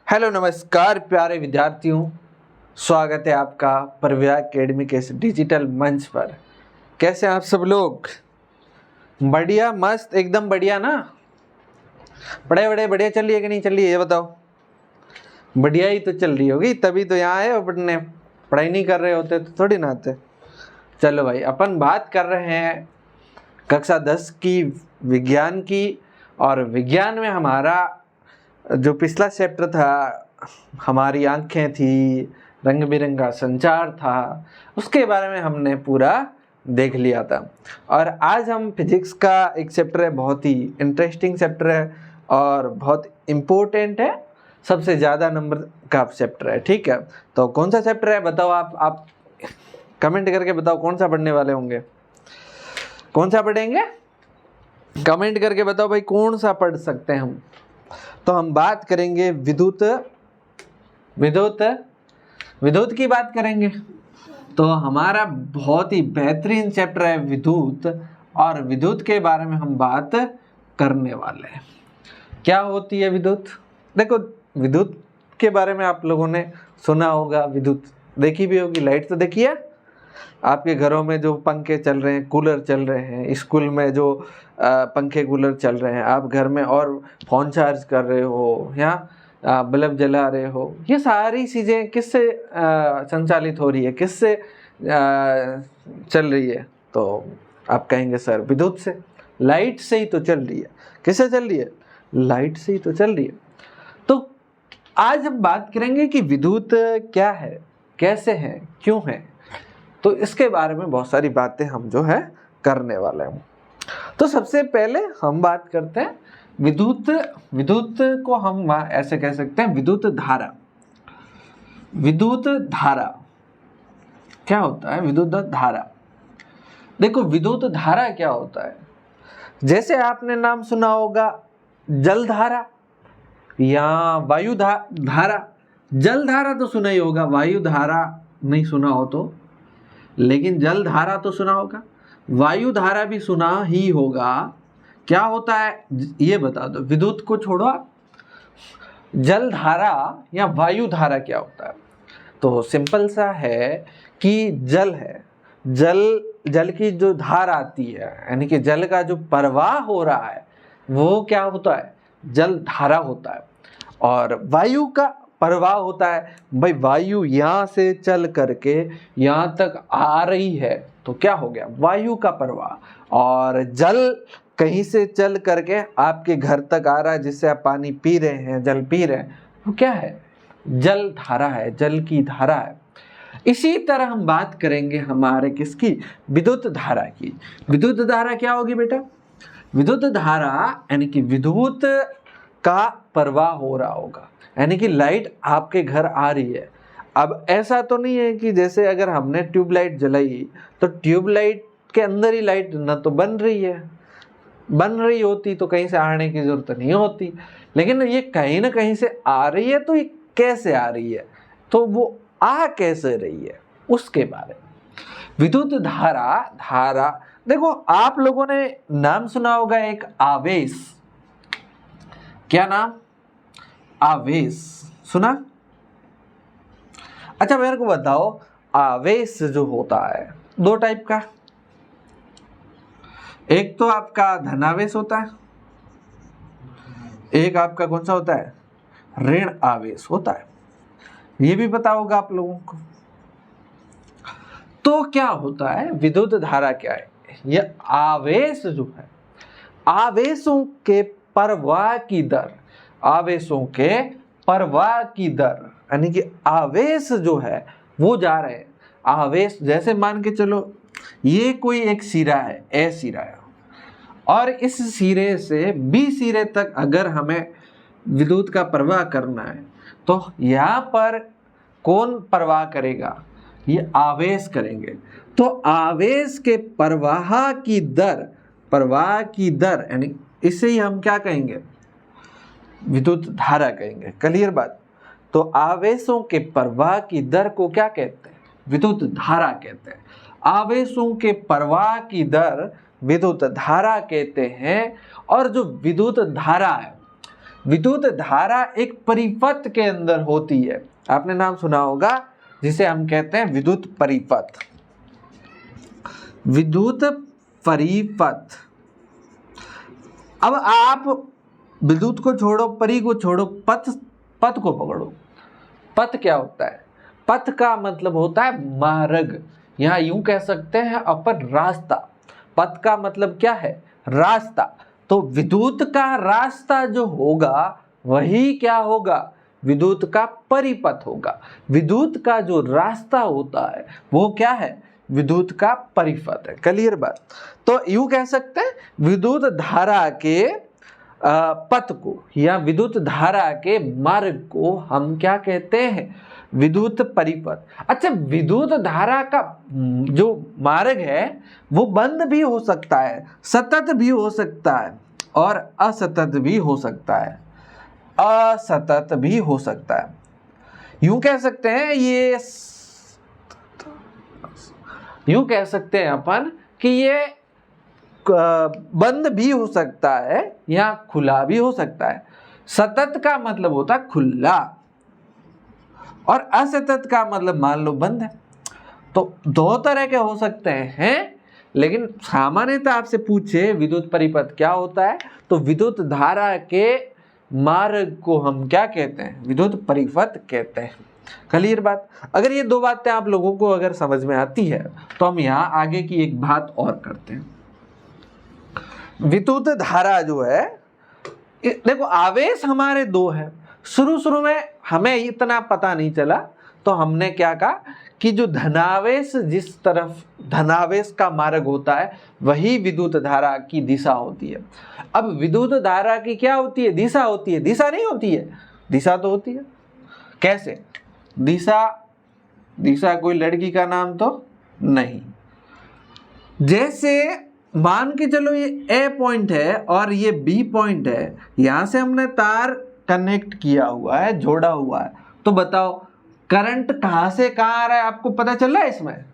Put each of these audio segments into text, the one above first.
Hello नमस्कार प्यारे विद्यार्थियों, स्वागत है आपका प्रव्या एकेडमी के इस डिजिटल मंच पर। कैसे हैं आप सब लोग? बढ़िया, मस्त, एकदम बढ़िया ना? बढ़िया चल रही है कि नहीं चल रही है ये बताओ। बढ़िया ही तो चल रही होगी, तभी तो यहाँ आए हो पढ़ने। पढ़ाई नहीं कर रहे होते तो थोड़ी ना आते। चलो भाई, अपन बात कर रहे हैं कक्षा 10 की विज्ञान की, और विज्ञान में हमारा जो पिछला चैप्टर था, हमारी आंखें थी, रंग बिरंगा संचार था, उसके बारे में हमने पूरा देख लिया था। और आज हम फिजिक्स का एक चैप्टर है, बहुत ही इंटरेस्टिंग चैप्टर है और बहुत इम्पोर्टेंट है, सबसे ज़्यादा नंबर का चैप्टर है। ठीक है, तो कौन सा चैप्टर है बताओ आप कमेंट करके बताओ कौन सा पढ़ने वाले होंगे, कौन सा पढ़ेंगे? कमेंट करके बताओ भाई कौन सा पढ़ सकते हैं हम। तो हम बात करेंगे विद्युत की बात करेंगे। तो हमारा बहुत ही बेहतरीन चैप्टर है विद्युत, और विद्युत के बारे में हम बात करने वाले हैं। क्या होती है विद्युत? देखो, विद्युत के बारे में आप लोगों ने सुना होगा, विद्युत देखी भी होगी, लाइट तो देखी है आपके घरों में, जो पंखे चल रहे हैं, कूलर चल रहे हैं, स्कूल में जो पंखे कूलर चल रहे हैं, आप घर में और फ़ोन चार्ज कर रहे हो या बल्ब जला रहे हो, ये सारी चीज़ें किससे संचालित हो रही है, किससे चल रही है? तो आप कहेंगे सर विद्युत से, लाइट से ही तो चल रही है। किससे चल रही है? लाइट से ही तो चल रही है। तो आज हम बात करेंगे कि विद्युत क्या है, कैसे है, क्यों है। तो इसके बारे में बहुत सारी बातें हम जो है करने वाले हैं। तो सबसे पहले हम बात करते हैं विद्युत को हम ऐसे कह सकते हैं विद्युत धारा। विद्युत धारा क्या होता है? विद्युत धारा, देखो विद्युत धारा क्या होता है, जैसे आपने नाम सुना होगा जल धारा या वायु धारा। जल धारा तो सुना ही होगा, वायु धारा नहीं सुना हो तो, लेकिन जल धारा तो सुना होगा, वायु धारा भी सुना ही होगा। क्या होता है ये बता दो, विद्युत को छोड़ो आप, जल धारा या वायु धारा क्या होता है? तो सिंपल सा है कि जल है, जल की जो धार आती है, यानी कि जल का जो प्रवाह हो रहा है, वो क्या होता है? जल धारा होता है। और वायु का प्रवाह होता है, भाई वायु यहाँ से चल करके यहाँ तक आ रही है तो क्या हो गया? वायु का प्रवाह। और जल कहीं से चल करके आपके घर तक आ रहा है, जिससे आप पानी पी रहे हैं, जल पी रहे हैं, वो क्या है? जल धारा है, जल की धारा है। इसी तरह हम बात करेंगे हमारे किसकी? विद्युत धारा की। विद्युत धारा क्या होगी बेटा? विद्युत धारा यानी कि विद्युत का प्रवाह हो रहा होगा, यानी कि लाइट आपके घर आ रही है। अब ऐसा तो नहीं है कि जैसे अगर हमने ट्यूबलाइट जलाई तो ट्यूबलाइट के अंदर ही लाइट न तो बन रही होती तो कहीं से आने की जरूरत नहीं होती, लेकिन ये कहीं ना कहीं से आ रही है। तो ये कैसे आ रही है, तो वो आ कैसे रही है, उसके बारे में। विद्युत धारा देखो, आप लोगों ने नाम सुना होगा एक आवेश। क्या नाम? आवेश सुना? अच्छा मेरे को बताओ, आवेश जो होता है दो टाइप का, एक तो आपका धनावेश होता है, एक आपका कौन सा होता है? ऋण आवेश होता है। ये भी पता होगा आप लोगों को। तो क्या होता है? विद्युत धारा क्या है? यह आवेश जो है, आवेशों के प्रवाह की दर, आवेशों के प्रवाह की दर, यानी कि आवेश जो है वो जा रहे हैं। आवेश जैसे मान के चलो, ये कोई एक सिरा है, ए सिरा है, और इस सिरे से बी सिरे तक अगर हमें विद्युत का प्रवाह करना है तो यहाँ पर कौन प्रवाह करेगा? ये आवेश करेंगे। तो आवेश के प्रवाह की दर यानी इसे ही हम क्या कहेंगे? विद्युत धारा कहेंगे। क्लियर बात? तो आवेशों के प्रवाह की दर को क्या कहते हैं? विद्युत धारा कहते हैं। आवेशों के प्रवाह की दर विद्युत धारा कहते हैं। और जो विद्युत धारा है, विद्युत धारा एक परिपथ के अंदर होती है। आपने नाम सुना होगा जिसे हम कहते हैं विद्युत परिपथ। विद्युत परिपथ। अब आप विद्युत को छोड़ो, परि को छोड़ो, पथ को पकड़ो। पथ क्या होता है? पथ का मतलब होता है मार्ग, यहाँ यूं कह सकते हैं अपन रास्ता। पथ का मतलब क्या है? रास्ता। तो विद्युत का रास्ता जो होगा वही क्या होगा? विद्युत का परिपथ होगा। विद्युत का जो रास्ता होता है वो क्या है? विद्युत का परिपथ है। क्लियर बात? तो यूं कह सकते हैं विद्युत धारा के पथ को या विद्युत धारा के मार्ग को हम क्या कहते हैं? विद्युत परिपथ। अच्छा, विद्युत धारा का जो मार्ग है वो बंद भी हो सकता है, सतत भी हो सकता है और असतत भी हो सकता है। असतत भी हो सकता है। यूं कह सकते हैं यूं कह सकते हैं अपन कि ये बंद भी हो सकता है या खुला भी हो सकता है। सतत का मतलब होता है खुला और असतत का मतलब मान लो बंद है। तो दो तरह के हो सकते हैं, लेकिन सामान्यतः आपसे पूछे विद्युत परिपथ क्या होता है तो विद्युत धारा के मार्ग को हम क्या कहते हैं? विद्युत परिपथ कहते हैं। क्लियर बात? अगर ये दो बातें आप लोगों को अगर समझ में आती है तो हम यहाँ आगे की एक बात और करते हैं। विद्युत धारा जो है, देखो आवेश हमारे दो है। शुरू में हमें इतना पता नहीं चला तो हमने क्या कहा कि जो धनावेश जिस तरफ धनावेश का मार्ग होता है वही विद्युत धारा की दिशा होती है। अब विद्युत धारा की क्या होती है? दिशा होती है। दिशा नहीं होती है? दिशा तो होती है। कैसे दिशा कोई लड़की का नाम तो नहीं। जैसे मान के चलो ये ए पॉइंट है और ये बी पॉइंट है, यहां से हमने तार कनेक्ट किया हुआ है, जोड़ा हुआ है। तो बताओ करंट कहां से कहां आ रहा है? आपको पता चल रहा है? इसमें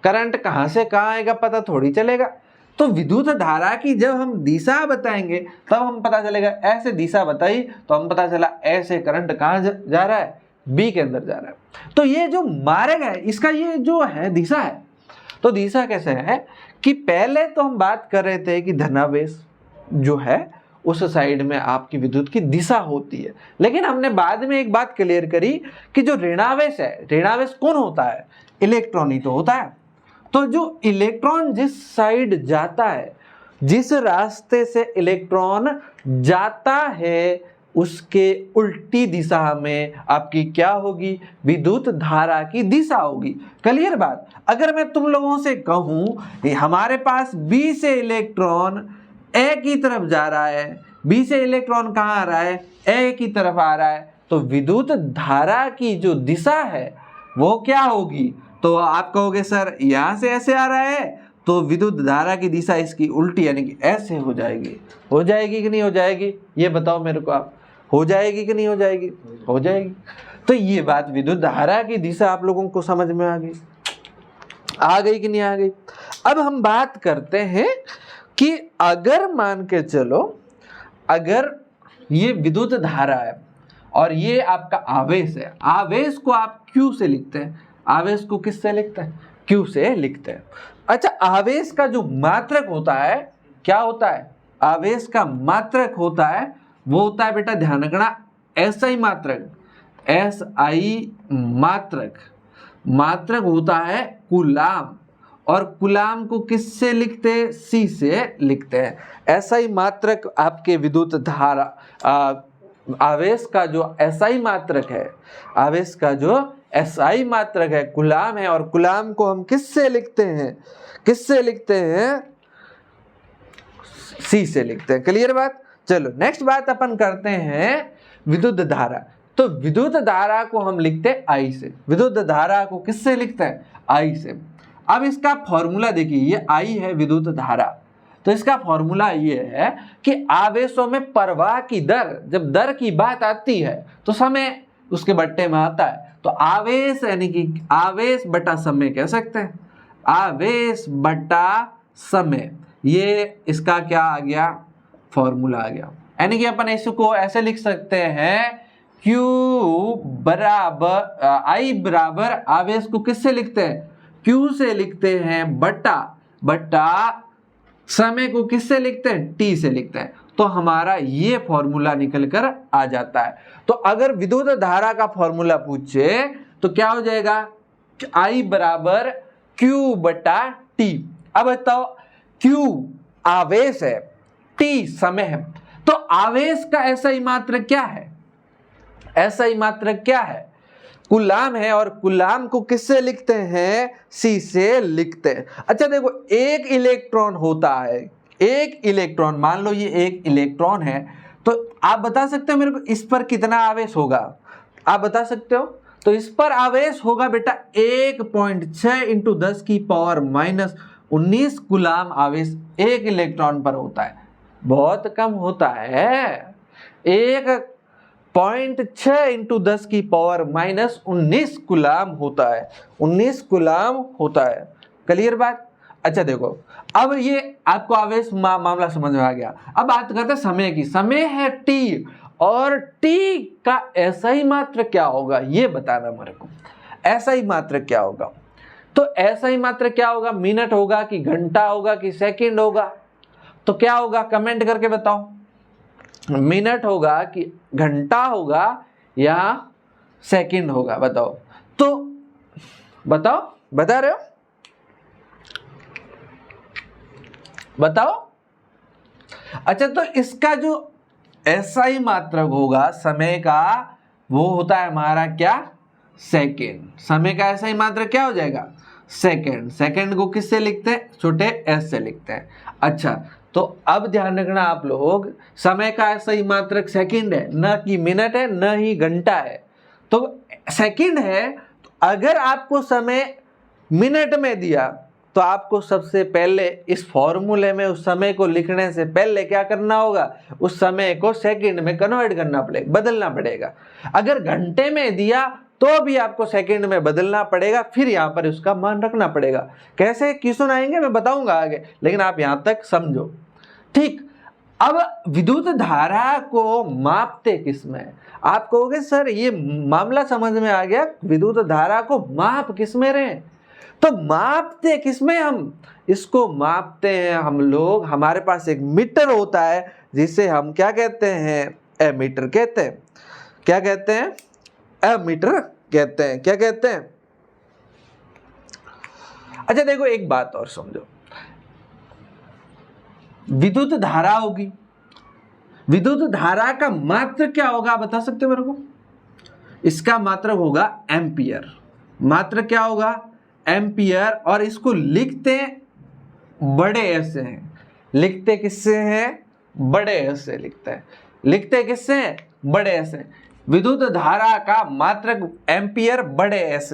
करंट कहां से कहां आएगा पता थोड़ी चलेगा। तो विद्युत धारा की जब हम दिशा बताएंगे तब हम पता चलेगा। ऐसे दिशा बताई तो हम पता चला ऐसे करंट कहां जा रहा है? बी के अंदर जा रहा है। तो ये जो मार्ग है इसका ये जो है दिशा है। तो दिशा कैसे है कि पहले तो हम बात कर रहे थे कि धनावेश जो है उस साइड में आपकी विद्युत की दिशा होती है, लेकिन हमने बाद में एक बात क्लियर करी कि जो ऋणावेश है, ऋणावेश कौन होता है? इलेक्ट्रॉन ही तो होता है। तो जो इलेक्ट्रॉन जिस साइड जाता है, जिस रास्ते से इलेक्ट्रॉन जाता है उसके उल्टी दिशा में आपकी क्या होगी? विद्युत धारा की दिशा होगी। क्लियर बात? अगर मैं तुम लोगों से कहूं हमारे पास बी से इलेक्ट्रॉन ए की तरफ जा रहा है, बी से इलेक्ट्रॉन कहां आ रहा है? ए की तरफ आ रहा है, तो विद्युत धारा की जो दिशा है वो क्या होगी? तो आप कहोगे सर यहां से ऐसे आ रहा है तो विद्युत धारा की दिशा इसकी उल्टी यानी कि ऐसे हो जाएगी। हो जाएगी कि नहीं हो जाएगी? ये बताओ मेरे को आप, हो जाएगी कि नहीं हो जाएगी? हो जाएगी। तो ये बात विद्युत धारा की दिशा आप लोगों को समझ में आ गई? आ गई कि नहीं आ गई? अब हम बात करते हैं कि अगर मान के चलो अगर ये विद्युत धारा है और ये आपका आवेश है, आवेश को आप Q से लिखते हैं। आवेश को किससे लिखते हैं? Q से लिखते हैं। अच्छा, आवेश का जो मात्रक होता है क्या होता है? आवेश का मात्रक होता है वो होता है बेटा, ध्यान रखना, SI मात्रक। SI मात्रक होता है कूलाम, और कूलाम को किससे लिखते हैं? C से लिखते हैं। SI मात्रक आपके विद्युत धारा आवेश का जो SI मात्रक है, आवेश का जो SI मात्रक है कूलाम है, और कूलाम को हम किससे लिखते हैं? किससे लिखते हैं? C से लिखते हैं। क्लियर बात? चलो नेक्स्ट बात अपन करते हैं विद्युत धारा। तो विद्युत धारा को हम लिखते हैं I से। विद्युत धारा को किससे लिखते हैं? I से। अब इसका फॉर्मूला देखिए, ये I है विद्युत धारा, तो इसका फॉर्मूला ये है कि आवेशों में प्रवाह की दर, जब दर की बात आती है तो समय उसके बट्टे में आता है। तो आवेश यानी कि आवेश बटा समय कह सकते हैं। आवेश बटा समय, ये इसका क्या आ गया? फॉर्मूला आ गया। यानी कि अपन इसको ऐसे लिख सकते हैं Q बराबर I बराबर आवेश को किससे लिखते हैं, Q से लिखते हैं, बटा समय को किससे लिखते हैं, T से लिखते हैं। तो हमारा ये फॉर्मूला निकल कर आ जाता है। तो अगर विद्युत धारा का फॉर्मूला पूछे तो क्या हो जाएगा, I बराबर Q बटा T। अब बताओ, Q आवेश है, T समय है, तो आवेश का SI मात्रक क्या है, SI मात्रक क्या है, कूलाम है, और कूलाम को किससे लिखते हैं, C से लिखते हैं। अच्छा देखो, एक इलेक्ट्रॉन होता है, एक इलेक्ट्रॉन, मान लो ये एक इलेक्ट्रॉन है, तो आप बता सकते हो मेरे को इस पर कितना आवेश होगा, आप बता सकते हो। तो इस पर आवेश होगा बेटा 1.6 इंटू 10 की पावर माइनस 19 कूलाम आवेश एक इलेक्ट्रॉन पर होता है। बहुत कम होता है, 1.6 इंटू 10 की पावर माइनस 19 कूलाम होता है, 19 कूलाम होता है। क्लियर बात। अच्छा देखो, अब ये आपको आवेश मामला समझ में आ गया। अब बात करते हैं समय की। समय है T, और T का SI मात्रक क्या होगा ये बताना मेरे को। SI मात्रक क्या होगा, तो SI मात्रक क्या होगा, मिनट होगा कि घंटा होगा कि सेकंड होगा, तो क्या होगा कमेंट करके बताओ, मिनट होगा कि घंटा होगा या सेकंड होगा, बताओ। तो बताओ, बता रहे हो, बताओ। अच्छा, तो इसका जो SI मात्रक होगा समय का, वो होता है हमारा क्या, सेकेंड। समय का SI मात्रक क्या हो जाएगा, सेकेंड। सेकेंड को किससे लिखते हैं, छोटे s से लिखते हैं। अच्छा, तो अब ध्यान रखना आप लोग, समय का SI मात्रक सेकेंड है, न कि मिनट है, न ही घंटा है। तो सेकेंड है, तो अगर आपको समय मिनट में दिया तो आपको सबसे पहले इस फॉर्मूले में उस समय को लिखने से पहले क्या करना होगा, उस समय को सेकंड में कन्वर्ट करना पड़ेगा, बदलना पड़ेगा। अगर घंटे में दिया तो भी आपको सेकंड में बदलना पड़ेगा, फिर यहाँ पर उसका मान रखना पड़ेगा। कैसे क्वेश्चन आएंगे मैं बताऊंगा आगे, लेकिन आप यहाँ तक समझो, ठीक। अब विद्युत धारा को मापते किसमें, आप कहोगे सर ये मामला समझ में आ गया, विद्युत धारा को माप किसमें रहे, तो मापते किसमें, हम इसको मापते हैं हम लोग, हमारे पास एक मीटर होता है जिसे हम क्या कहते हैं, एमीटर कहते हैं। क्या कहते हैं, एमीटर कहते हैं। क्या कहते हैं। अच्छा देखो, एक बात और समझो, विद्युत धारा होगी, विद्युत धारा का मात्रक क्या होगा, बता सकते हो मेरे को। इसका मात्रक होगा एम्पियर। मात्रक क्या होगा, एम्पियर। और इसको लिखते बड़े एस से हैं, लिखते किससे हैं, बड़े एस से लिखते हैं। लिखते किससे हैं, बड़े एस से। विद्युत धारा का मात्रक एम्पियर बड़े एस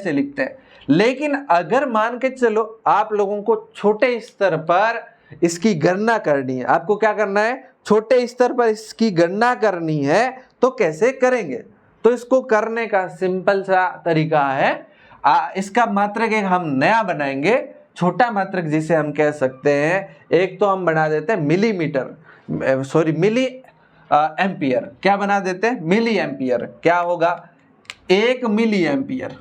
से लिखते हैं। लेकिन अगर मान के चलो आप लोगों को छोटे स्तर पर इसकी गणना करनी है, आपको क्या करना है, छोटे स्तर पर इसकी गणना करनी है, तो कैसे करेंगे। तो इसको करने का सिंपल सा तरीका है, इसका मात्रक एक हम नया बनाएंगे, छोटा मात्रक जिसे हम कह सकते हैं, एक तो हम बना देते हैं मिलीमीटर, सॉरी मिली एम्पियर। क्या बना देते हैं, मिली एम्पियर। क्या होगा, 1 milli ampere,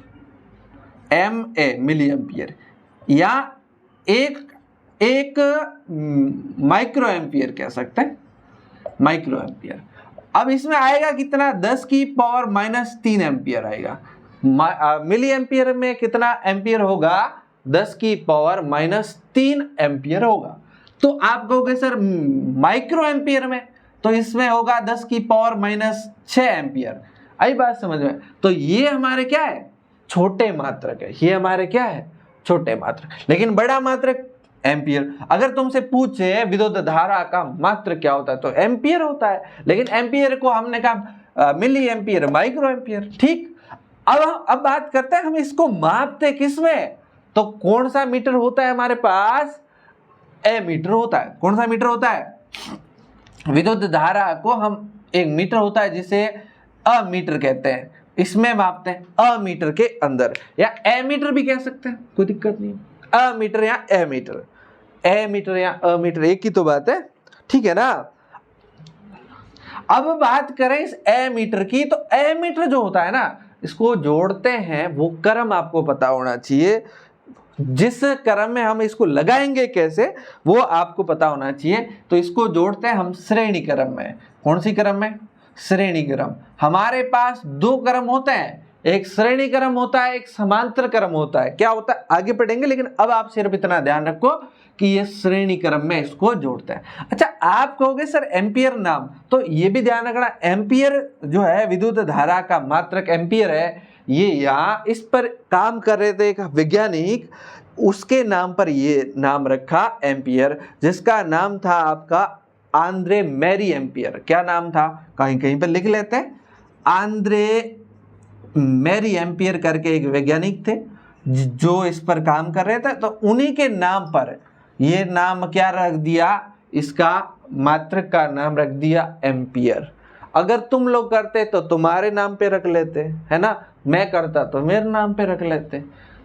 MA milli ampere, या एक माइक्रो एम्पियर कह सकते हैं, माइक्रो एम्पियर। अब इसमें आएगा कितना, 10 की पावर माइनस 3 एम्पियर आएगा। मिली एम्पियर में कितना एम्पियर होगा, 10 की पावर माइनस 3 एम्पियर होगा। तो आप कहोगे सर माइक्रो एम्पियर में, तो इसमें होगा 10 की पावर माइनस 6 एम्पियर। आई बात समझ में। तो ये हमारे क्या है, छोटे मात्रक है, ये हमारे क्या है, छोटे मात्रक। लेकिन बड़ा मात्रक एम्पियर। अगर तुमसे पूछे विद्युत धारा का मात्रक क्या होता है, तो एम्पियर होता है। लेकिन एम्पियर को हमने कहा मिली एम्पियर, माइक्रो एम्पियर, ठीक। अब बात करते हैं हम इसको मापते किसमें, तो कौन सा मीटर होता है हमारे पास, एमीटर होता है। कौन सा मीटर होता है, विद्युत धारा को हम एक मीटर होता है जिसे अमीटर कहते हैं, इसमें मापते हैं, अमीटर के अंदर, या एमीटर भी कह सकते हैं, कोई दिक्कत नहीं। अमीटर या एमीटर, एमीटर या अमीटर एक ही तो बात है, ठीक है ना। अब बात करें इस एमीटर की, तो एमीटर जो होता है ना, इसको जोड़ते हैं, वो क्रम आपको पता होना चाहिए। जिस क्रम में हम इसको लगाएंगे कैसे, वो आपको पता होना चाहिए। तो इसको जोड़ते हैं हम श्रेणी क्रम में। कौन सी क्रम में? श्रेणी क्रम। हमारे पास दो क्रम होते हैं, एक श्रेणी क्रम होता है, एक समांतर क्रम होता है। क्या होता है आगे पढ़ेंगे, लेकिन अब आप सिर्फ इतना ध्यान रखो कि ये श्रेणी क्रम में इसको जोड़ते हैं। अच्छा, आप कहोगे सर एम्पियर नाम, तो ये भी ध्यान रखना, एम्पियर जो है विद्युत धारा का मात्रक एम्पियर है। ये यहाँ इस पर काम कर रहे थे एक वैज्ञानिक, उसके नाम पर ये नाम रखा एम्पियर, जिसका नाम था आपका आंद्रे मैरी एम्पियर। क्या नाम था, कहीं कहीं पर लिख लेते हैं, आंद्रे मैरी एम्पियर करके एक वैज्ञानिक थे जो इस पर काम कर रहे थे। तो उन्हीं के नाम पर ये नाम क्या रख दिया, इसका मात्रक का नाम रख दिया एम्पियर। अगर तुम लोग करते तो तुम्हारे नाम पे रख लेते, है ना, मैं करता तो मेरे नाम पे रख लेते।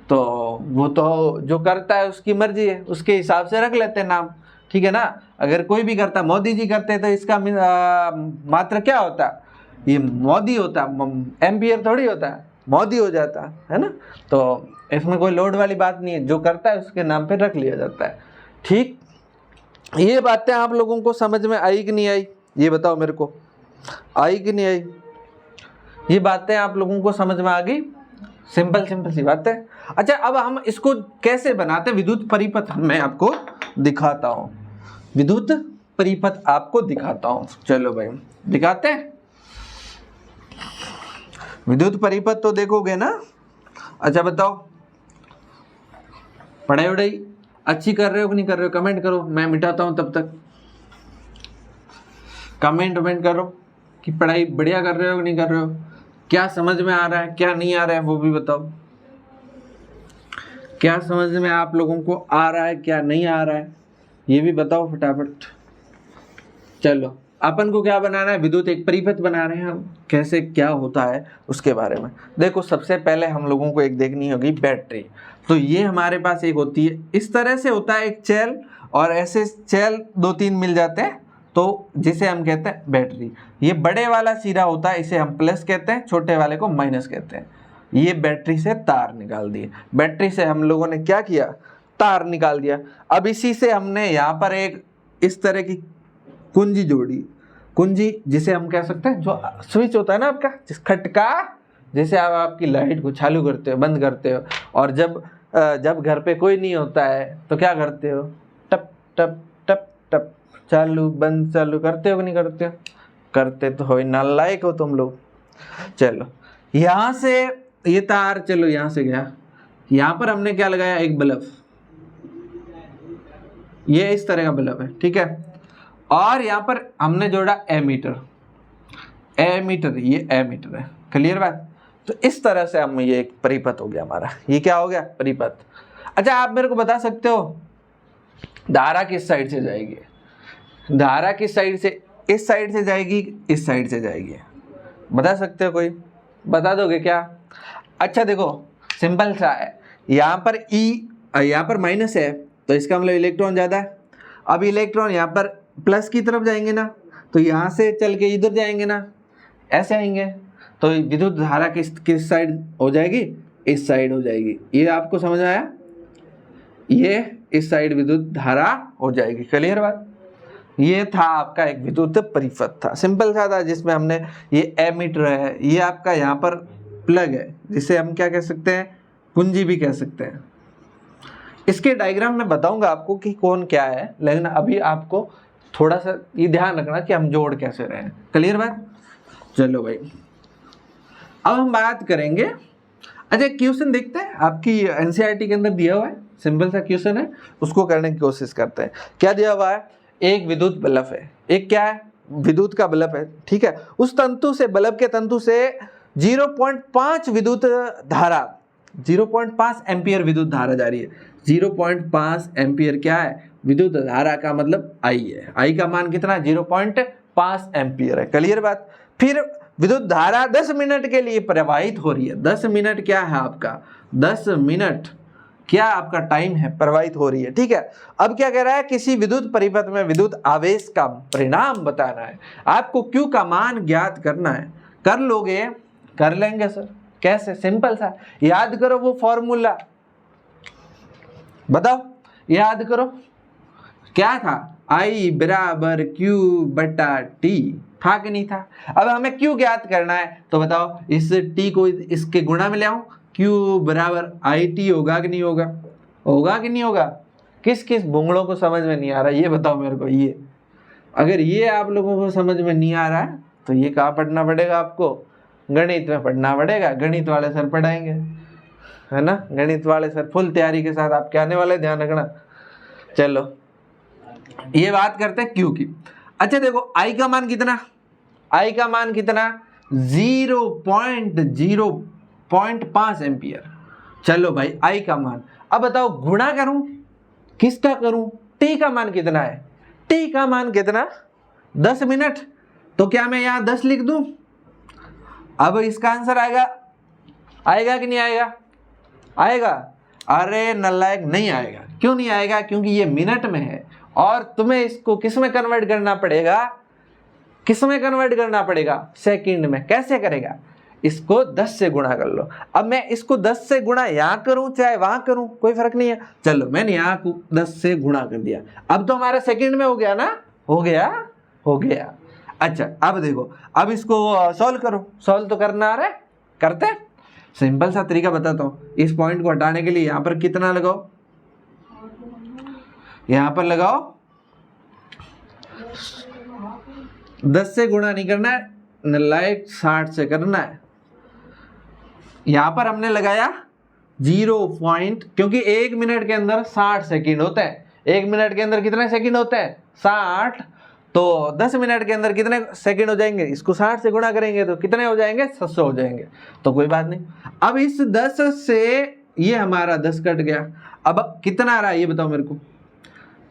तो वो तो जो करता है उसकी मर्जी है, उसके हिसाब से रख लेते नाम, ठीक है ना। अगर कोई भी करता, मोदी जी करते तो इसका मात्रक क्या होता, ये मोदी होता, एम्पियर थोड़ी होता है, मोदी हो जाता है ना। तो इसमें कोई लोड वाली बात नहीं है, जो करता है उसके नाम पे रख लिया जाता है। ठीक, ये बातें आप लोगों को समझ में आई कि नहीं आई, ये बताओ मेरे को, आई कि नहीं आई? ये बातें आप लोगों को समझ में आ गई? सिंपल सिंपल सी बात है। अच्छा, अब हम इसको कैसे बनाते हैं, विद्युत परिपथ मैं आपको दिखाता हूँ, विद्युत परिपथ आपको दिखाता हूँ। चलो भाई दिखाते हैं विद्युत परिपथ, तो देखोगे ना। अच्छा बताओ, पढ़ाई वढ़ाई अच्छी कर रहे हो कि नहीं कर रहे हो, कमेंट करो, मैं मिटाता हूं तब तक। कमेंट करो कि पढ़ाई बढ़िया कर रहे हो कि नहीं कर रहे हो, क्या समझ में आ रहा है क्या नहीं आ रहा है वो भी बताओ। क्या समझ में आप लोगों को आ रहा है क्या नहीं आ रहा है ये भी बताओ फटाफट। चलो, अपन को क्या बनाना है, विद्युत एक परिपथ बना रहे हैं हम, कैसे क्या होता है उसके बारे में देखो। सबसे पहले हम लोगों को एक देखनी होगी बैटरी। तो ये हमारे पास एक होती है, इस तरह से होता है एक चैल, और ऐसे चैल दो तीन मिल जाते हैं, तो जिसे हम कहते हैं बैटरी। ये बड़े वाला सिरा होता है, इसे हम प्लस कहते हैं, छोटे वाले को माइनस कहते हैं। ये बैटरी से तार निकाल दिए, बैटरी से हम लोगों ने क्या किया, तार निकाल दिया। अब इसी से हमने यहाँ पर एक इस तरह की कुंजी जोड़ी, कुंजी जिसे हम कह सकते हैं, जो स्विच होता है ना आपका, जिस खटका, जैसे आप आपकी लाइट को चालू करते हो बंद करते हो, और जब घर पे कोई नहीं होता है तो क्या करते हो, टप टप टप टप चालू बंद चालू करते हो कि नहीं करते हो, करते तो हो, नालायक हो तुम लोग। चलो, यहाँ से ये तार, चलो यहाँ से गया, यहाँ पर हमने क्या लगाया, एक बल्ब, ये इस तरह का बल्ब है, ठीक है। और यहाँ पर हमने जोड़ा एमीटर, एमीटर, ये एमीटर है, क्लियर बात। तो इस तरह से हम, ये एक परिपथ हो गया हमारा, ये क्या हो गया, परिपथ। अच्छा, आप मेरे को बता सकते हो धारा किस साइड से जाएगी, धारा किस साइड से, इस साइड से जाएगी, इस साइड से जाएगी, बता सकते हो कोई, बता दोगे क्या? अच्छा देखो, सिंपल सा है, यहाँ पर ई, यहाँ पर माइनस है, तो इसका मतलब इलेक्ट्रॉन ज़्यादा है। अब इलेक्ट्रॉन यहाँ पर प्लस की तरफ जाएंगे ना, तो यहाँ से चल के इधर जाएंगे ना, ऐसे आएंगे, तो विद्युत धारा किस साइड हो जाएगी, इस साइड हो जाएगी। ये आपको समझ आया, ये इस साइड विद्युत धारा हो जाएगी, क्लियर बात। ये था आपका एक विद्युत परिपथ था, सिंपल सा था, जिसमें हमने ये एमीटर है, ये आपका यहाँ पर प्लग है, जिसे हम क्या कह सकते हैं, कुंजी भी कह सकते हैं। इसके डायग्राम में बताऊंगा आपको कि कौन क्या है, लेकिन अभी आपको थोड़ा सा ये ध्यान रखना कि हम जोड़ कैसे रहे हैं, क्लियर बात। चलो भाई, अब हम बात करेंगे। अच्छा, क्वेश्चन देखते हैं, आपकी एनसीईआरटी के अंदर दिया हुआ है, सिंपल सा क्वेश्चन है, उसको करने की कोशिश करते हैं। क्या दिया हुआ है, एक विद्युत बल्ब है, एक क्या है, विद्युत का बल्ब है, ठीक है। उस तंतु से, बल्ब के तंतु से 0.5 विद्युत धारा, 0.5 एम्पियर विद्युत धारा जा रही है। 0.5 एम्पियर क्या है, विद्युत धारा का मतलब आई है, आई का मान कितना, 0.5 एम्पियर है, क्लियर बात। फिर विद्युत धारा 10 मिनट के लिए प्रवाहित हो रही है। 10 मिनट क्या है आपका, 10 मिनट क्या आपका टाइम है प्रवाहित हो रही है, ठीक है। अब क्या कह रहा है, किसी विद्युत परिपथ में विद्युत आवेश का परिणाम बताना है, आपको Q का मान ज्ञात करना है। कर लोगे? कर लेंगे सर। कैसे? सिंपल सा, याद करो वो फॉर्मूला, बताओ याद करो क्या था, I बराबर Q बटा T था कि नहीं था। अब हमें Q ज्ञात करना है, तो बताओ इस T को इसके गुणा में ले आऊं, Q बराबर IT होगा कि नहीं होगा, होगा कि नहीं होगा। किस किस बुंगड़ों को समझ में नहीं आ रहा ये बताओ मेरे को। ये अगर ये आप लोगों को समझ में नहीं आ रहा है तो ये कहाँ पढ़ना पड़ेगा आपको, गणित में पढ़ना पड़ेगा। गणित वाले सर पढ़ाएंगे, है ना, गणित वाले सर फुल तैयारी के साथ आपके आने वाले, ध्यान रखना। चलो ये बात करते हैं Q की। अच्छा देखो I का मान कितना, I का मान कितना, 0.05 एम्पियर। चलो भाई I का मान, अब बताओ गुणा करूं किसका करूं, T का मान कितना है, T का मान कितना, 10 मिनट। तो क्या मैं यहां 10 लिख दूं, अब इसका आंसर आएगा, आएगा कि नहीं आएगा, आएगा। अरे नलायक नहीं आएगा। क्यों नहीं आएगा, क्योंकि ये मिनट में है और तुम्हें इसको किस में कन्वर्ट करना पड़ेगा, किस में कन्वर्ट करना पड़ेगा, सेकंड में। कैसे करेगा, इसको 10 से गुणा कर लो। अब मैं इसको 10 से गुणा यहाँ करूं चाहे वहां करूं कोई फर्क नहीं है। चलो मैंने यहाँ को 10 से गुणा कर दिया, अब तो हमारा सेकंड में हो गया ना, हो गया, हो गया। अच्छा अब देखो, अब इसको सॉल्व करो, सॉल्व तो करना आ रहा है, करते हैं। सिंपल सा तरीका बताता हूं, इस पॉइंट को हटाने के लिए यहाँ पर कितना लगाओ, यहाँ पर लगाओ, 10 से गुणा नहीं करना है नलायक, 60 से करना है। यहां पर हमने लगाया 0 क्योंकि 1 मिनट के अंदर 60 सेकंड होते हैं। 1 मिनट के अंदर कितने सेकंड होते हैं, 60। तो 10 मिनट के अंदर कितने सेकंड हो जाएंगे, इसको 60 से गुणा करेंगे तो कितने हो जाएंगे, 700 हो जाएंगे। तो कोई बात नहीं। अब इस 10 से ये हमारा 10 कट गया, अब कितना आ रहा है ये बताओ मेरे को,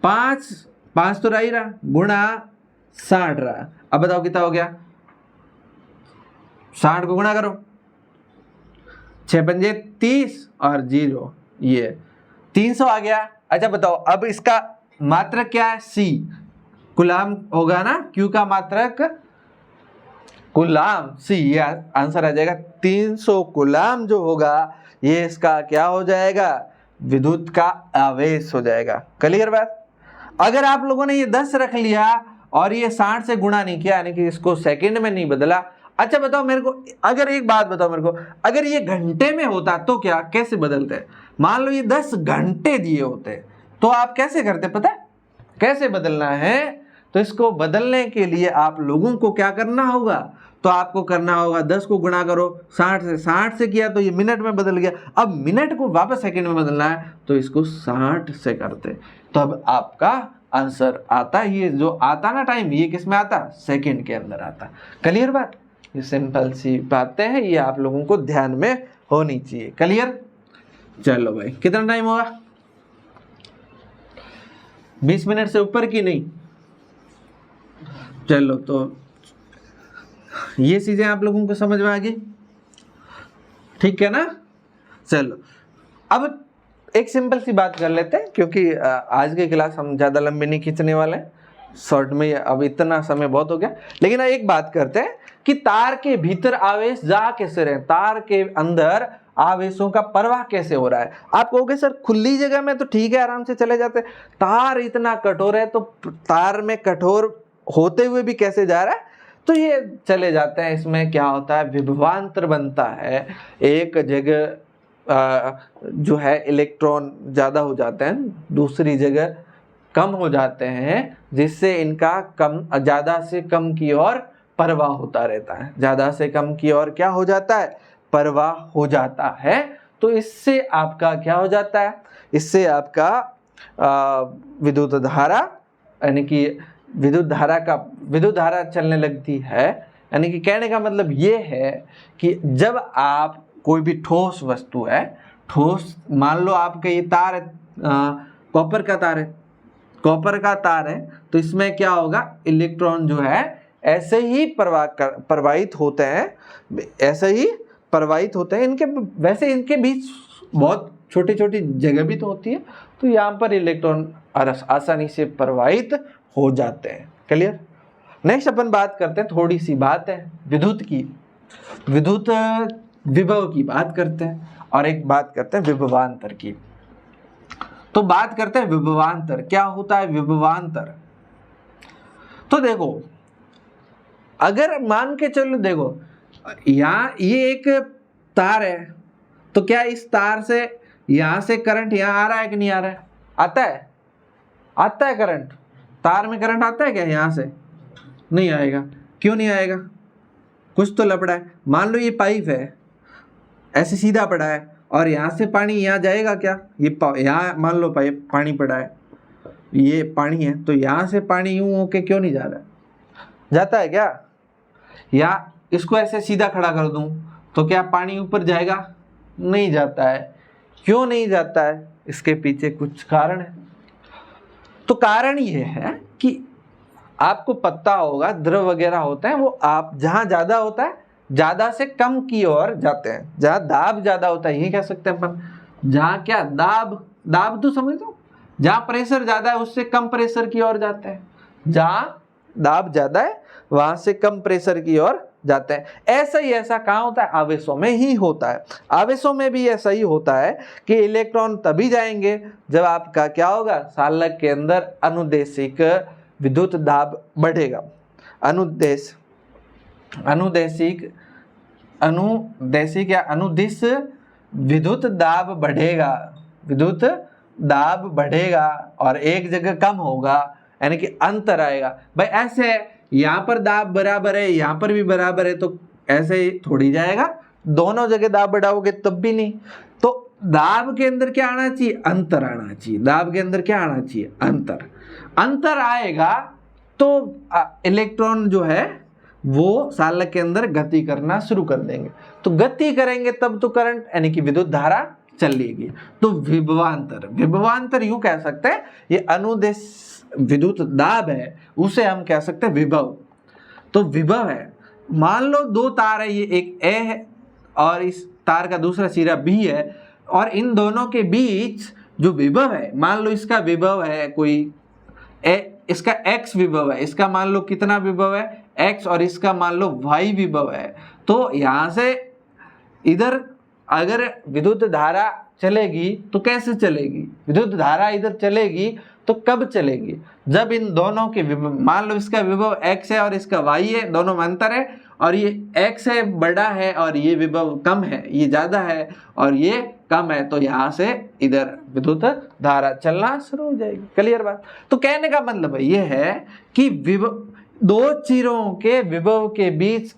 5 तो रह ही रहा, गुणा 60 रहा। अब बताओ कितना हो गया, 60 को गुणा करो, 6 पंजे 30 और 0 ये 300 आ गया। अच्छा बताओ अब इसका मात्रक क्या है, C कुलाम होगा ना, Q का मात्रक कुलाम, C ये आंसर आ जाएगा। 300 कुलाम जो होगा ये इसका क्या हो जाएगा, विद्युत का आवेश हो जाएगा। क्लियर बात। अगर आप लोगों ने ये 10 रख लिया और ये 60 से गुणा नहीं किया, यानी कि इसको सेकंड में नहीं बदला। अच्छा बताओ मेरे को, अगर एक बात बताओ मेरे को, अगर ये घंटे में होता तो क्या, कैसे बदलते हैं। मान लो ये 10 घंटे दिए होते तो आप कैसे करते, पता है कैसे बदलना है। तो इसको बदलने के लिए आप लोगों को क्या करना होगा, तो आपको करना होगा 10 को गुणा करो 60 से, 60 से किया तो ये मिनट में बदल गया। अब मिनट को वापस सेकंड में बदलना है तो इसको 60 से करते, तो अब आपका आंसर आता, ये जो आता ना टाइम, ये किस में आता, सेकंड के अंदर आता। क्लियर बात। ये सिंपल सी बातें हैं, ये आप लोगों को ध्यान में होनी चाहिए। क्लियर। चलो भाई कितना टाइम होगा, 20 मिनट से ऊपर की नहीं। चलो तो ये चीजें आप लोगों को समझ में आ गई, ठीक है ना। चलो अब एक सिंपल सी बात कर लेते हैं, क्योंकि आज की क्लास हम ज़्यादा लंबी नहीं खींचने वाले हैं, शॉर्ट में अब इतना समय बहुत हो गया। लेकिन एक बात करते हैं कि तार के भीतर आवेश जा कैसे रहे, तार के अंदर आवेशों का प्रवाह कैसे हो रहा है। आप कहोगे सर खुली जगह में तो ठीक है आराम से चले जाते, तार इतना कठोर है तो तार में कठोर होते हुए भी कैसे जा रहा है, तो ये चले जाते हैं। इसमें क्या होता है, विभवांतर बनता है, एक जगह जो है इलेक्ट्रॉन ज़्यादा हो जाते हैं, दूसरी जगह कम हो जाते हैं, जिससे इनका कम, ज़्यादा से कम की ओर प्रवाह होता रहता है। ज़्यादा से कम की ओर क्या हो जाता है, प्रवाह हो जाता है। तो इससे आपका क्या हो जाता है, इससे आपका विद्युत धारा, यानी कि विद्युत धारा चलने लगती है। यानी कि कहने का मतलब ये है कि जब आप कोई भी ठोस वस्तु है, ठोस, मान लो आपका ये तार है, कॉपर का तार है, कॉपर का तार है, तो इसमें क्या होगा, इलेक्ट्रॉन जो है ऐसे ही प्रवाहित होते हैं, ऐसे ही प्रवाहित होते हैं। इनके वैसे इनके बीच बहुत छोटी छोटी जगह भी तो होती है, तो यहाँ पर इलेक्ट्रॉन आसानी से प्रवाहित हो जाते हैं। क्लियर। नेक्स्ट अपन बात करते हैं, थोड़ी सी बात है विद्युत की, विद्युत विभव की बात करते हैं, और एक बात करते हैं विभवांतर की। तो बात करते हैं विभवांतर। क्या होता है विभवांतर? तो देखो, अगर मान के चलो, देखो यहाँ ये एक तार है, तो क्या इस तार से यहां से करंट यहां आ रहा है कि नहीं आ रहा है? आता है, आता है करंट, तार में करंट आता है क्या? यहां से नहीं आएगा। क्यों नहीं आएगा? कुछ तो लपड़ा है। मान लो ये पाइप है, ऐसे सीधा पड़ा है, और यहां से पानी यहाँ जाएगा क्या? ये यहाँ मान लो पाइप पानी पड़ा है, ये पानी है, तो यहां से पानी यूं होके क्यों नहीं जा रहा है? जाता है क्या? या इसको ऐसे सीधा खड़ा कर दूं तो क्या पानी ऊपर जाएगा? नहीं जाता है। क्यों नहीं जाता है? इसके पीछे कुछ कारण है। तो कारण ये है कि आपको पता होगा द्रव वगैरह होते हैं, वो आप जहां ज्यादा होता है ज्यादा से कम की ओर जाते हैं, जहां दाब ज्यादा होता है, ये कह सकते हैं अपन, जहां क्या दाब, दाब तो समझ दो, जहां प्रेशर ज्यादा है उससे कम प्रेशर की ओर जाते हैं, जहां दाब ज्यादा है वहां से कम प्रेशर की ओर जाते हैं। ऐसा ही ऐसा कहाँ होता है? आवेशों में ही होता है। आवेशों में भी ऐसा ही होता है कि इलेक्ट्रॉन तभी जाएंगे जब आपका क्या होगा, सालक के अंदर अनुदेशिक विद्युत दाब बढ़ेगा। अनुदेशिक या अनुदिश विद्युत दाब बढ़ेगा, विद्युत दाब बढ़ेगा, और एक जगह कम होगा, यानी कि अंतर आएगा। भाई ऐसे है, यहाँ पर दाब बराबर है, यहाँ पर भी बराबर है, तो ऐसे ही थोड़ी जाएगा, दोनों जगह दाब बढ़ाओगे तब भी नहीं। तो दाब के अंदर क्या आना चाहिए? अंतर आना चाहिए। दाब के अंदर क्या आना चाहिए? अंतर। अंतर आएगा तो इलेक्ट्रॉन जो है वो सालक के अंदर गति करना शुरू कर देंगे। तो गति करेंगे तब तो करंट यानी कि विद्युत धारा चलेगी। तो विभवांतर, विभवांतर यूं कह सकते हैं, ये अनुदेश विद्युत दाब है, उसे हम कह सकते हैं विभव। तो विभव है, मान लो दो तार है, ये एक ए है और इस तार का दूसरा सिरा बी है, और इन दोनों के बीच जो विभव है, मान लो इसका विभव है कोई इसका x विभव है, इसका मान लो कितना विभव है x, और इसका मान लो y विभव है। तो यहां से इधर अगर विद्युत धारा चलेगी तो कैसे चलेगी? विद्युत धारा इधर चलेगी तो कब चलेगी? जब इन दोनों के विभव, मान लो इसका विभव x है और इसका y है, दोनों में अंतर है, और ये x है बड़ा है और ये विभव कम है, ये ज्यादा है और ये कम है, तो यहाँ से इधर विद्युत धारा चलना शुरू हो जाएगी। क्लियर बात? तो कहने का मतलब ये है कि विभव, दो चीरों के विभव के बीच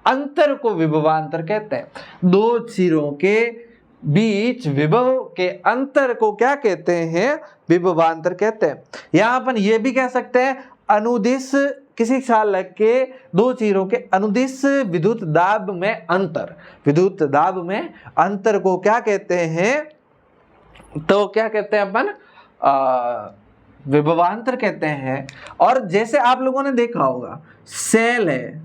अंतर को विभवांतर कहते हैं। दो चीरों के बीच विभव के अंतर को क्या कहते हैं? विभवांतर कहते हैं। यहां अपन ये भी कह सकते हैं अनुदिश, किसी सालक के दो चीरों के अनुदिश विद्युत दाब में अंतर, विद्युत दाब में अंतर को क्या कहते हैं? तो क्या कहते हैं अपन? विभवांतर कहते हैं। और जैसे आप लोगों ने देखा होगा, सेल है,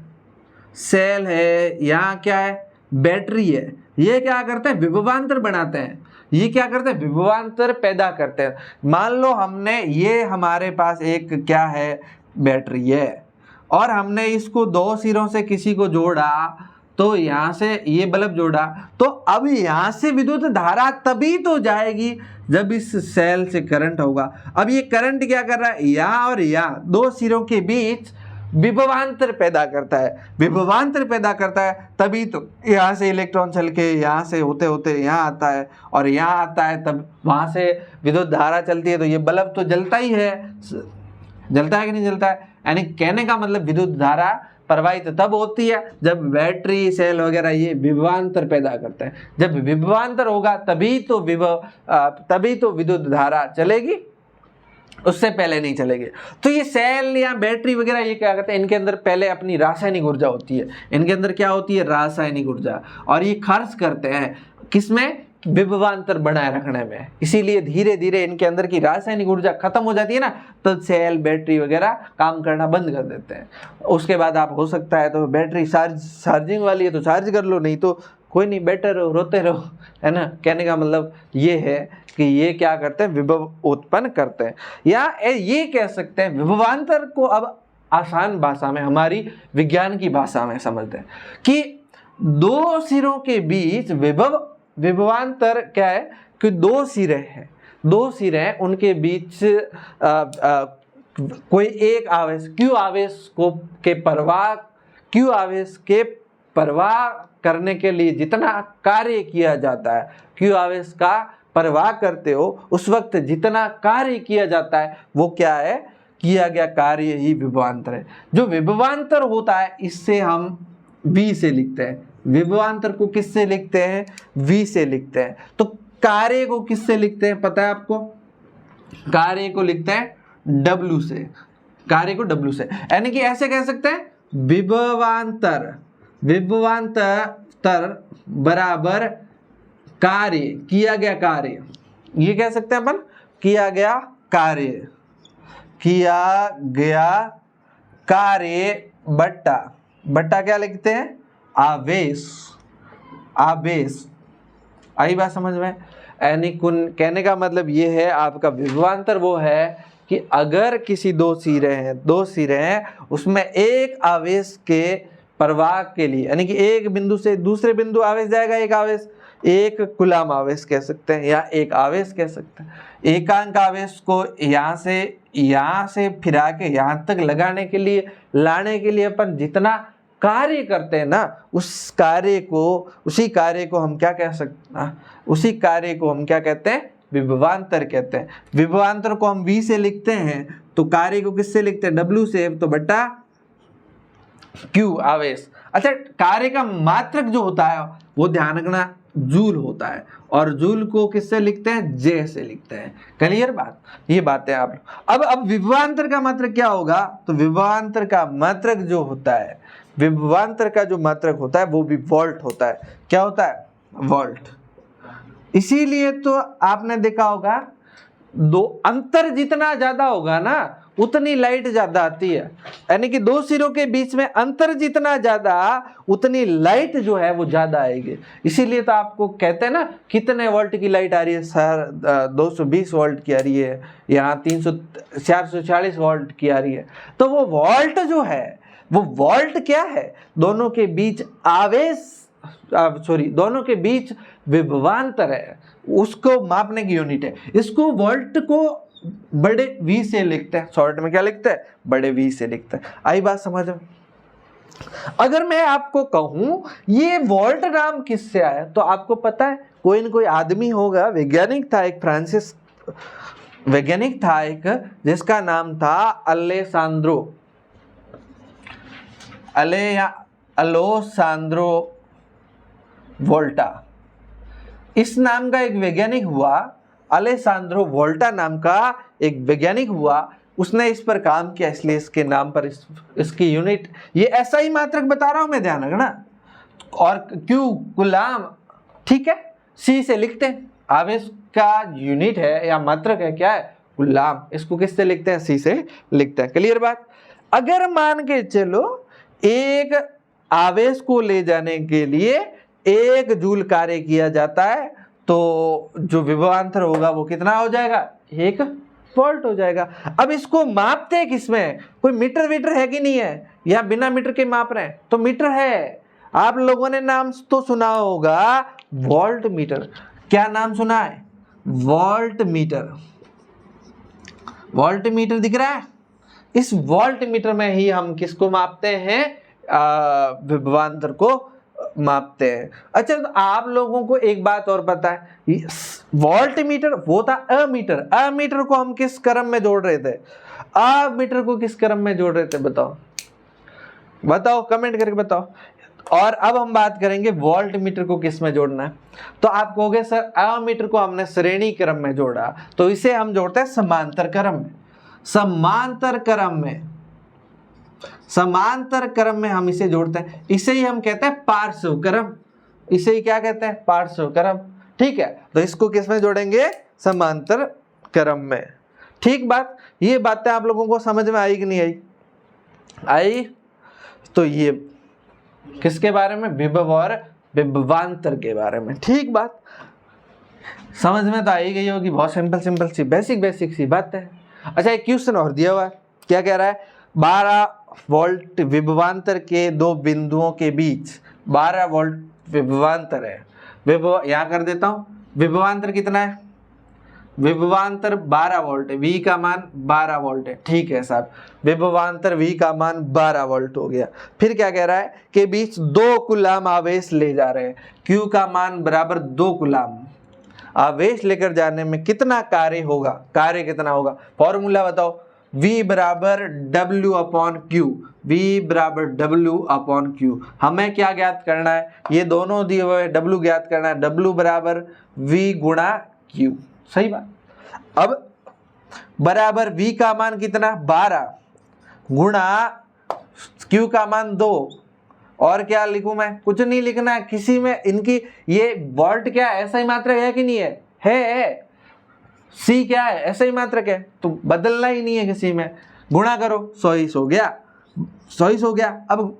सेल है, यहाँ क्या है? बैटरी है, ये क्या करते हैं? विभवांतर बनाते हैं। ये क्या करते हैं? विभवांतर पैदा करते हैं। मान लो हमने, ये हमारे पास एक क्या है? बैटरी है, और हमने इसको दो सिरों से किसी को जोड़ा, तो यहाँ से ये बल्ब जोड़ा, तो अब यहाँ से विद्युत धारा तभी तो जाएगी जब इस सेल से करंट होगा। अब ये करंट क्या कर रहा है? यहाँ और यहाँ दो सिरों के बीच विभवांतर पैदा करता है। विभवांतर पैदा करता है तभी तो यहाँ से इलेक्ट्रॉन चल के यहाँ से होते होते यहाँ आता है, और यहाँ आता है, तब वहाँ से विद्युत धारा चलती है, तो ये बल्ब तो जलता ही है। जलता है कि नहीं जलता है? यानी कहने का मतलब विद्युत धारा प्रवाहित तब होती है जब बैटरी, सेल वगैरह ये विभवांतर पैदा करते हैं। जब विभवांतर होगा तभी तो विद्युत धारा चलेगी, उससे पहले नहीं चलेगी। तो ये सेल या बैटरी वगैरह ये क्या करते हैं? इनके अंदर पहले अपनी रासायनिक ऊर्जा होती है। इनके अंदर क्या होती है? रासायनिक ऊर्जा, और ये खर्च करते हैं किसमें? विभवांतर बनाए रखने में। इसीलिए धीरे धीरे इनके अंदर की रासायनिक ऊर्जा खत्म हो जाती है ना, तो सेल, बैटरी वगैरह काम करना बंद कर देते हैं। उसके बाद आप हो सकता है तो बैटरी चार्जिंग वाली है तो चार्ज कर लो, नहीं तो कोई नहीं, बैठे रहो, रोते रहो, है ना। कहने का मतलब ये है कि ये क्या करते हैं, विभव उत्पन्न करते हैं। या ये कह सकते हैं विभवांतर को अब आसान भाषा में, हमारी विज्ञान की भाषा में समझते हैं कि दो सिरों के बीच विभवांतर क्या है कि दो सिरे हैं, दो सिरे हैं, उनके बीच कोई एक आवेश Q आवेश के प्रवाह करने के लिए जितना कार्य किया जाता है, Q आवेश का प्रवाह करते हो उस वक्त जितना कार्य किया जाता है वो क्या है, किया गया कार्य ही विभवांतर है। जो विभवांतर होता है इससे हम V से लिखते हैं। विभवांतर को किससे लिखते हैं, V से लिखते हैं। तो कार्य को किससे लिखते हैं पता है आपको, कार्य को लिखते हैं W से, कार्य को W से, यानी कि ऐसे कह सकते हैं विभवांतर बराबर कार्य, किया गया कार्य, ये कह सकते हैं अपन किया गया कार्य बट्टा क्या लिखते हैं, आवेश। आई बात समझ में। यानी कहने का मतलब ये है आपका विभवांतर वो है कि अगर किसी दो सिरे हैं उसमें एक आवेश के प्रवाह के लिए, यानी कि एक बिंदु से दूसरे बिंदु आवेश जाएगा, एक कूलाम आवेश कह सकते हैं या एक आवेश कह सकते हैं। एकांक आवेश को यहाँ से फिरा के यहाँ तक लाने के लिए अपन जितना कार्य करते हैं ना, उसी कार्य को हम क्या कहते हैं, विभवांतर कहते हैं। विभवांतर को हम V से लिखते हैं तो कार्य को किससे लिखते हैं, W से, तो बट्टा Q आवेश। अच्छा, कार्य का मात्रक जो होता है वो ध्यान रखना जूल होता है, और जूल को किससे लिखते हैं, J से लिखते हैं। क्लियर बात, ये बातें आप अब विभवांतर का मात्रक क्या होगा, तो विभवांतर का मात्रक जो होता है, विभवांतर का जो मात्रक होता है वो भी वोल्ट होता है। क्या होता है, वोल्ट। इसीलिए तो आपने देखा होगा दो अंतर जितना ज्यादा होगा ना उतनी लाइट ज्यादा आती है, यानी कि दो सिरों के बीच में अंतर जितना ज्यादा उतनी लाइट जो है वो ज्यादा आएगी। इसीलिए तो आपको कहते हैं ना कितने वोल्ट की लाइट आ रही है सर, 220 वोल्ट की आ रही है, यहाँ 440 वोल्ट की आ रही है। तो वो वोल्ट जो है वो वोल्ट क्या है, दोनों के बीच दोनों के बीच विभवांतर है, उसको मापने की यूनिट है। इसको वोल्ट को बड़े V से लिखते हैं, शॉर्ट में क्या लिखते हैं, बड़े V से लिखते हैं। आई बात समझ में। अगर मैं आपको कहूं ये वोल्ट नाम किससे आया, तो आपको पता है कोई न कोई आदमी होगा, वैज्ञानिक था एक, फ्रांसिस वैज्ञानिक था एक, जिसका नाम था अलेसांद्रो वोल्टा। इस नाम का एक वैज्ञानिक हुआ, अलेसांद्रो वोल्टा नाम का एक वैज्ञानिक हुआ, उसने इस पर काम किया, इसलिए इसके नाम पर इसकी यूनिट, ये ऐसा ही मात्रक बता रहा हूं मैं, ध्यान रखना। और क्यू कूलाम, ठीक है, C से लिखते हैं, आवेश का यूनिट है या मात्रक है क्या है, कूलाम। इसको किससे लिखते हैं, C से लिखते हैं। क्लियर बात। अगर मान के चलो एक आवेश को ले जाने के लिए 1 जूल कार्य किया जाता है तो जो विभवांतर होगा वो कितना हो जाएगा, 1 वोल्ट हो जाएगा। अब इसको मापते हैं किसमें, कोई मीटर वीटर है कि नहीं है, या बिना मीटर के माप रहे हैं, तो मीटर है। आप लोगों ने नाम तो सुना होगा वोल्ट मीटर। क्या नाम सुना है, वोल्ट मीटर। वोल्ट मीटर दिख रहा है, इस वोल्ट मीटर में ही हम किसको मापते हैं, विभवांतर को मापते हैं। अच्छा, तो आप लोगों को एक बात और पता है, वोल्ट मीटर वो था अमीटर। अमीटर को हम किस क्रम में जोड़ रहे थे, अमीटर को किस क्रम में जोड़ रहे थे, बताओ कमेंट करके बताओ। और अब हम बात करेंगे वोल्ट मीटर को किस में जोड़ना है। तो आप कहोगे सर अमीटर को हमने श्रेणी क्रम में जोड़ा, तो इसे हम जोड़ते हैं समांतर क्रम में। समांतर क्रम में हम इसे जोड़ते हैं, इसे ही हम कहते हैं पार्श्व क्रम। इसे ही क्या कहते हैं, पार्श्व क्रम। ठीक है, तो इसको किस में जोड़ेंगे, समांतर क्रम में। ठीक बात। ये बातें आप लोगों को समझ में आई कि नहीं आई? तो ये किसके बारे में, विभव और विभवांतर के बारे में। ठीक बात, समझ में तो आई गई होगी, बहुत सिंपल सी बेसिक सी बात है। अच्छा, एक क्वेश्चन और दिया हुआ है, क्या कह रहा है, 12 वोल्ट विभवांतर के दो बिंदुओं के बीच 12 वोल्ट विभवांतर है। यहाँ कर देता हूँ, विभवांतर कितना है, विभवांतर 12 वोल्ट है, V का मान 12 वोल्ट है। ठीक है साहब, विभवांतर V का मान 12 वोल्ट हो गया। फिर क्या कह रहा है, के बीच 2 कूलाम आवेश ले जा रहे हैं, Q का मान बराबर 2 कूलाम। आवेश लेकर जाने में कितना कार्य होगा, कार्य कितना होगा, फॉर्मूला बताओ, V बराबर W अपॉन Q, V बराबर W अपॉन Q। हमें क्या ज्ञात करना है, ये दोनों दिए हुए W ज्ञात करना है, W बराबर V गुणा Q। सही बात। अब बराबर V का मान कितना 12 गुणा Q का मान 2, और क्या लिखूं मैं, कुछ नहीं लिखना है किसी में, इनकी ये वोल्ट क्या है, ऐसा ही मात्रक है कि नहीं है, है। C क्या है, ऐसा ही मात्रक है, तो बदलना ही नहीं है किसी में। गुणा करो, 100 हो गया, 100 हो गया। अब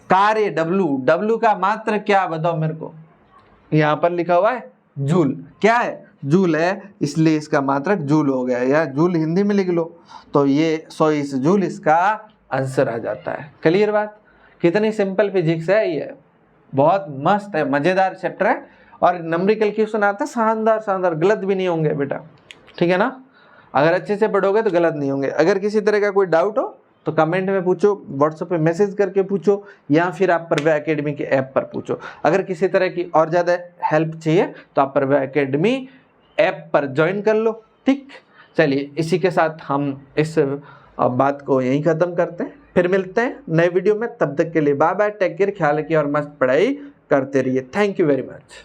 कार्य W का मात्रक क्या बताओ मेरे को, यहाँ पर लिखा हुआ है जूल, क्या है, जूल है, इसलिए इसका मात्रक जूल हो गया, या जूल हिंदी में लिख लो, तो ये 100 जूल इसका आंसर आ जाता है। क्लियर बात, कितनी सिंपल फिजिक्स है ये, बहुत मस्त है, मजेदार चैप्टर है, और नंबरिकल क्वेश्चन आता है शानदार, गलत भी नहीं होंगे बेटा, ठीक है ना। अगर अच्छे से पढ़ोगे तो गलत नहीं होंगे। अगर किसी तरह का कोई डाउट हो तो कमेंट में पूछो, व्हाट्सएप पे मैसेज करके पूछो, या फिर आप परवा एकेडमी के ऐप पर पूछो। अगर किसी तरह की और ज़्यादा हेल्प चाहिए तो आप परवा एकेडमी ऐप पर ज्वाइन कर लो। ठीक, चलिए इसी के साथ हम इस बात को यहीं ख़त्म करते हैं, फिर मिलते हैं नए वीडियो में। तब तक के लिए बाय बाय, टेक केयर, ख्याल रखिए और मस्त पढ़ाई करते रहिए। Thank you very much.